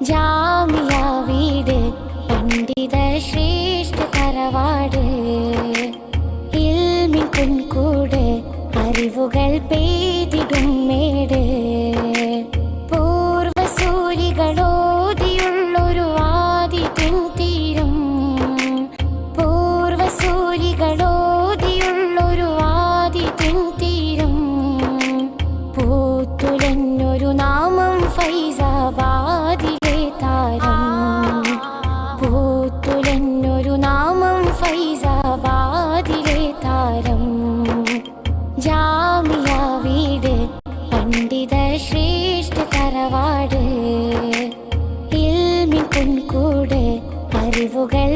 ജാമിയ വീട് പണ്ഡിത ശ്രേഷ്ഠ തറവാട്, ഇൽമിൻ പൊൻകൂട് അറിവുകൾ പെയ്തിടും മേട്, പൂർവസൂരികളോതിയുള്ളൊരു ആദിത്യൻ തീരും, പൂർവസൂരികളോതിയുള്ളൊരു ആദിത്യൻ തീരും, പൂത്തുലഞ്ഞൊരു നാമം ഫൈസാബാദിലെ താരം, പൂത്തുലഞ്ഞൊരു നാമം ഫൈസാബാദിലെ താരം. ജാമിയ വീട് പണ്ഡിത ശ്രേഷ്ഠ തറവാട്, ഇൽമിൻ പൊൻകൂട് അറിവുകൾ